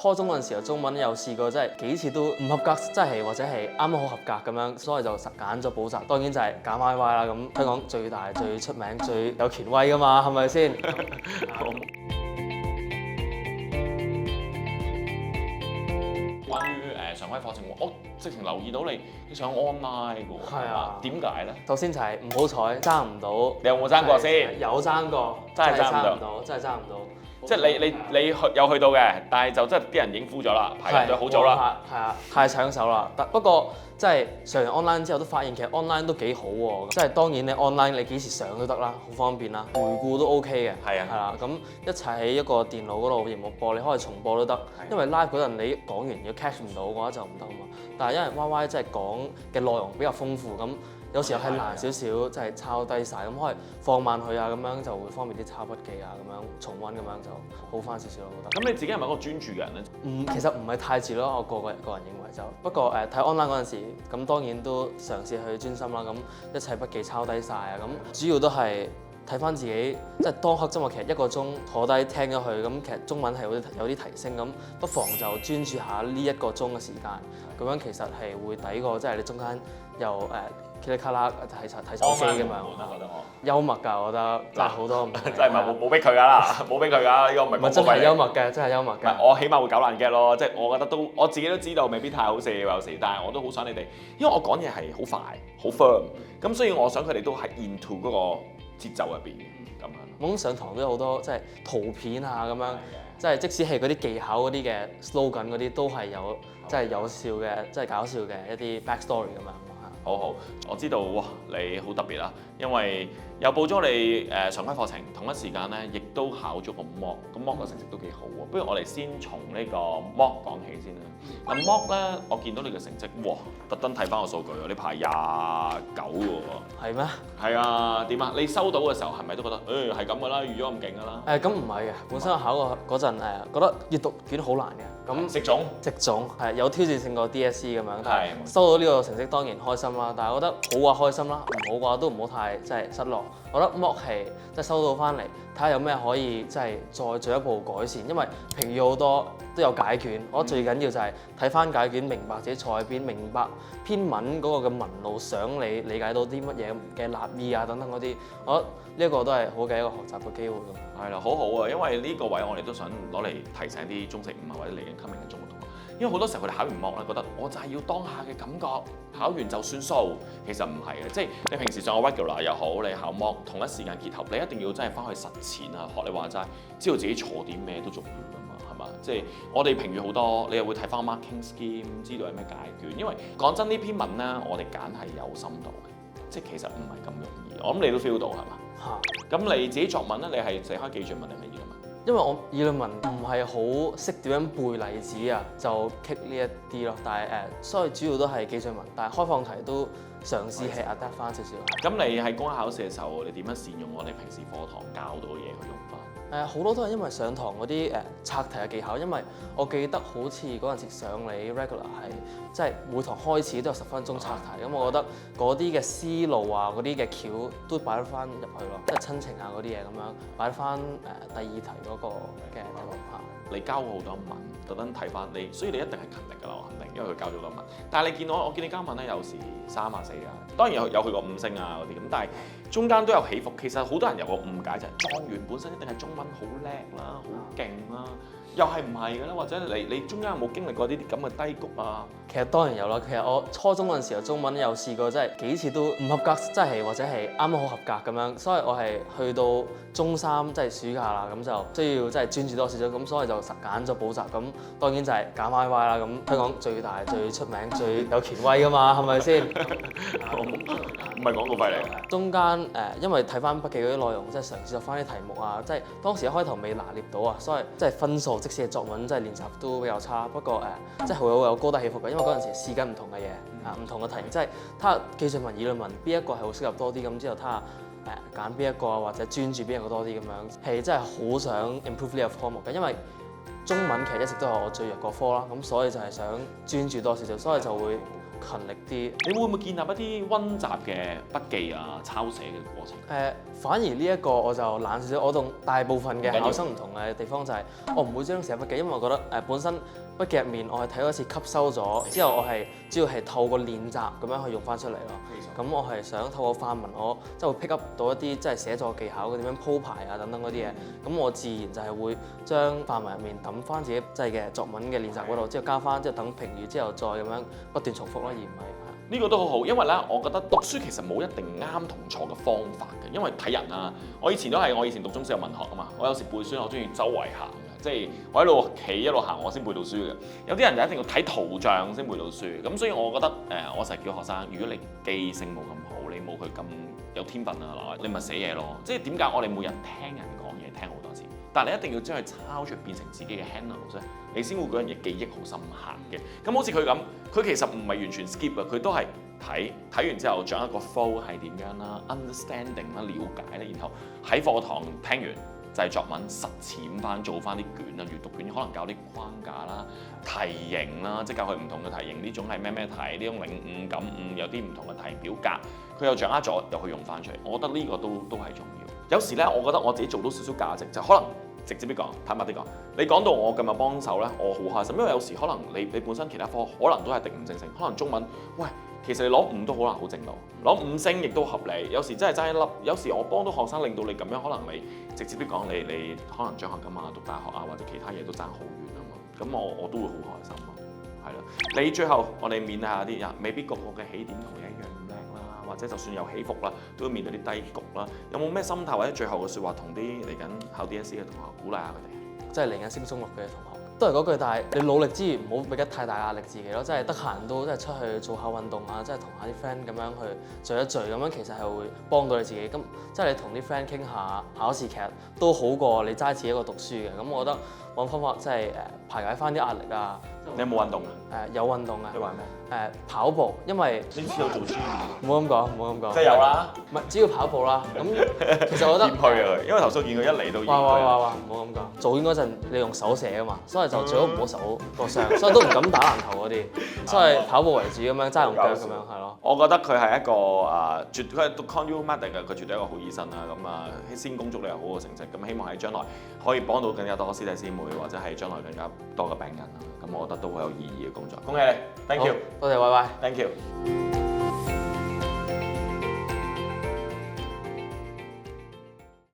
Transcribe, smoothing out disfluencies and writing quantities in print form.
初中嗰陣時候，中文有試過，真係幾次都唔合格，真係或者係啱啱好合格咁樣，所以就實揀咗補習。當然就係揀 YY 啦。咁香港最大、最出名、最有權威噶嘛，係咪先？關於常規課程，我直情留意到你上 online 嘅喎。係啊。點解咧？首先就係唔好彩，爭唔到。你有冇爭過先？有爭過，真係爭唔到，真係爭唔到。即係你有去到嘅，但係就真係啲人已經 full 咗啦，排隊好早啦。係啊，太搶手啦。不過即係上完 online 之後都發現其實 online 都幾好喎。即係當然你 online 你幾時上都得啦，好方便啦，回顧都 OK 嘅。係啊。係啦，咁一齊喺一個電腦嗰度熒幕播，你可以重播都得。因為 live 嗰陣你講完要 catch 唔到嘅話就唔得啊嘛。但係因為 YY 即係講嘅內容比較豐富咁。有時候係難少少，即係抄低晒，咁可以放慢佢啊，咁樣就會方便啲抄筆記啊，咁樣重溫咁樣就好翻少少咯，我覺得。咁你自己係咪一個專注嘅人咧？其實唔係太遲咯，我個人認為就。不過睇 online 嗰陣時，咁當然都嘗試去專心啦，咁一切筆記抄低晒啊，咁主要都係睇翻自己，即係當刻啫嘛。其實1個鐘坐低聽咗佢，咁其實中文係有啲提升，咁不妨就專注下呢1個鐘嘅時間，咁樣其實係會抵過即係你中間又噼里卡啦睇手機咁樣。幽默㗎，我覺得真係好多。真係冇逼佢㗎啦，冇逼佢㗎，呢個唔係真係幽默嘅，真係幽默嘅。我起碼會搞爛 get 咯，即係我覺得我自己都知道未必太好笑有時，但係我都好想你哋，因為我講嘢係好快好 firm，咁所以我想佢哋都係 into 嗰個節奏入邊咁樣。咁上堂都有好多即係圖片啊咁樣，即係即使係嗰啲技巧嗰啲嘅 slogan 嗰啲都係有即係有笑嘅，即係搞笑嘅一啲 backstory 咁樣。好，我知道哇，你好特別啦，因為又報咗你常規課程，同一時間咧，亦都考咗個 mock，咁 mock 嘅成績都幾好喎。不如我哋先從呢個 mock 講起先啦。咁 mock 咧，我見到你嘅成績，哇，特登睇翻個數據喎，呢排29喎。係咩？係啊，點啊？你收到嘅時候係咪都覺得，係咁噶啦，預咗咁勁噶啦？咁唔係嘅，本身我考過嗰陣覺得閱讀卷好難嘅。咁直總係有挑戰性過 DSE 咁樣，但係收到呢個成績當然開心啦。但係我覺得好嘅開心啦，唔好嘅話都唔好太即係失落。我覺得 mock 係即係收到翻嚟，睇下有咩可以即係再進一步改善。因為評語好多都有解卷，我覺得最緊要就係睇翻解卷，明白自己錯喺邊，明白篇文嗰個嘅文路想你理解到啲乜嘢嘅立意啊等等嗰啲，我覺得呢一個都係好嘅一個學習嘅機會咁。係啦，好好啊，因為呢個位我哋都想攞嚟提醒啲中四五啊或者嚟緊 coming 嘅中學同學，因為好多時候佢哋考完mock咧，覺得我就係要當下嘅感覺，考完就算數。其實唔係嘅，即係你平時上個 regular 又好，你考mock同一時間結合，你一定要真係翻去實踐啊！學你話齋，知道自己錯啲咩都重要㗎嘛，係嘛？即係我哋評語好多，你又會睇翻 marking scheme，知道有咩解卷。因為講真呢篇文咧，我哋揀係有深度嘅，即係其實唔係咁容易。我諗你都 feel 到係嘛？咁你自己作文咧，你係寫開記敘文定係議論文？因為我議論文唔係好識點樣背例子啊，就棘呢一啲咯。但係所以主要都係記敘文，但係開放題都嘗試係 adapt 翻少少。咁你喺公開考試嘅時候，你點樣善用我哋平時課堂教到嘅嘢去用翻？好多都係因為上堂嗰啲拆題嘅技巧，因為我記得好似嗰陣時上你 regular 係即係每堂開始都有10分鐘拆題，咁我覺得嗰啲嘅思路啊，嗰啲嘅橋都擺得翻入去咯，即係親情啊嗰啲嘢咁樣擺翻第2題嗰個嘅題目下。你交過好多文，特登睇翻你，所以你一定係勤力㗎啦，我肯定，因為佢交咗好多文。但係你見我見你交文咧，有時3啊4啊，當然有去過5星啊嗰啲咁，但係中間都有起伏。其實好多人有個誤解就係狀元本身一定係中文好叻啦、好勁啦，又係唔係㗎咧？或者你中間有冇經歷過呢啲咁嘅低谷啊？其實當然有啦。其實我初中嗰陣時候中文有試過，即係幾次都唔合格，即係或者係啱啱好合格咁樣。所以我係去到中3即係暑假啦，咁就需要即係專注多少少，咁所以就實揀咗補習。咁當然就係揀 YY 啦。咁香港最大、最出名、最有權威㗎嘛，係咪先？唔係廣告費嚟。中間因為睇翻筆記嗰啲內容，即係嘗試作翻啲題目啊，即係當時一開頭未拿捏到啊，所以即係分數即使係作文即係練習都比較差。不過即係好有高低起伏嘅，因為嗰陣時試緊唔同嘅嘢唔同嘅題，即係睇下記敘文、議論文邊一個係好適合多啲，咁之後睇下揀邊一個啊，或者專注邊一個多啲咁樣，係真係好想 improve 呢個科目嘅，因為中文其實一直都係我最弱個科啦，咁所以就係想專注多少少，所以就會勤力啲。你會唔會建立一啲溫習嘅筆記啊、抄寫嘅過程？反而呢一個我就懶少少，我同大部分嘅考生唔同嘅地方就係我唔會將寫筆記，因為我覺得本身筆記入面我係睇嗰次吸收咗之後，我係主要係透過練習咁樣去用翻出嚟咯。咁我係想透過範文，我即係會 pick up 到一啲即係寫作技巧，點樣鋪排啊等等嗰啲嘢。咁我自然就係會將範文入面揼翻自己即係嘅作文嘅練習嗰度，之後加翻，之後等評語之後再咁樣不斷重複咯，而唔係。呢個都好好，因為咧，我覺得讀書其實冇一定啱同錯嘅方法嘅，因為睇人啊。我以前讀中史有文學啊嘛，我有時背書我中意周圍行嘅，即係我喺度企一路行我先背到書嘅。有啲人就一定要睇圖像先背到書，咁所以我覺得我成日叫學生，如果你記性冇咁好，你冇佢咁有天分啊，你咪寫嘢咯。即係點解我哋每日聽人講嘢聽好多次，但係你一定要將佢抄出嚟變成自己嘅 handle 你先會嗰樣嘢記憶好深刻嘅。咁好似佢咁，佢其實唔係完全 skip 啊，佢都係睇完之後掌握個 flow 係點樣啦 ，understanding 啦，了解咧，然後喺課堂聽完就係作文實踐翻，做翻啲卷啊，閱讀卷可能教啲框架啦、題型啦，即係教佢唔同嘅題型，呢種係咩題，呢種領悟感悟有啲唔同嘅題表格，佢又掌握咗，又去用翻出嚟。我覺得呢個都係重要。有時咧，我覺得我自己做到少少價值，就可能。直接啲講，坦白啲講，你講到我今日幫手咧，我好開心，因為有時可能你本身其他科可能都係滴五正星，可能中文，喂，其實你攞5都好難好正路，攞5星亦都合理。有時真係爭一粒，有時我幫到學生令到你咁樣，可能你直接啲講，你可能獎學金啊、讀大學啊或者其他嘢都爭好遠啊嘛，咁我都會好開心咯，係咯。你最後我哋勉勵下啲人，未必個嘅起點同你一樣。或者就算有起伏啦，都會面對啲低谷啦。有冇咩心態或者最後嘅説話同啲嚟緊考 DSE 嘅同學鼓勵下佢哋？即係嚟緊升中六嘅同學，都係嗰句，但係你努力之餘唔好俾得太大壓力自己咯。即係得閒都即係出去做下運動啊，即係同下啲 friend 咁樣去聚一聚，咁樣其實係會幫到你自己。咁即係你同啲 friend 傾下考試，其實都好過你齋自己一個讀書嘅。咁我覺得揾方法即係排解翻啲壓力啊。你有冇運動啊？有運動啊。你玩咩？跑步，因為你似有做 gym。唔好咁講，唔好咁講。即係有啦。唔係，只要跑步啦。咁其實我覺得。謙虛啊佢，因為頭先見佢一嚟到。哇！唔好咁講。做完嗰陣你用手寫啊嘛，所以就最好唔好手個傷，所以都唔敢打籃球嗰啲，所以跑步為主咁樣，齋用腳咁樣係咯。我覺得佢係一個佢係讀 Con U Medic 嘅，佢絕對係一個好醫生啦。咁先恭祝你有好嘅成績，咁希望喺將來可以幫到更加多師弟師妹，或者係將來更加多嘅病人啦。咁我覺得都好有意義嘅工作。恭喜你 ，Thank you，多謝，拜拜 ，Thank you。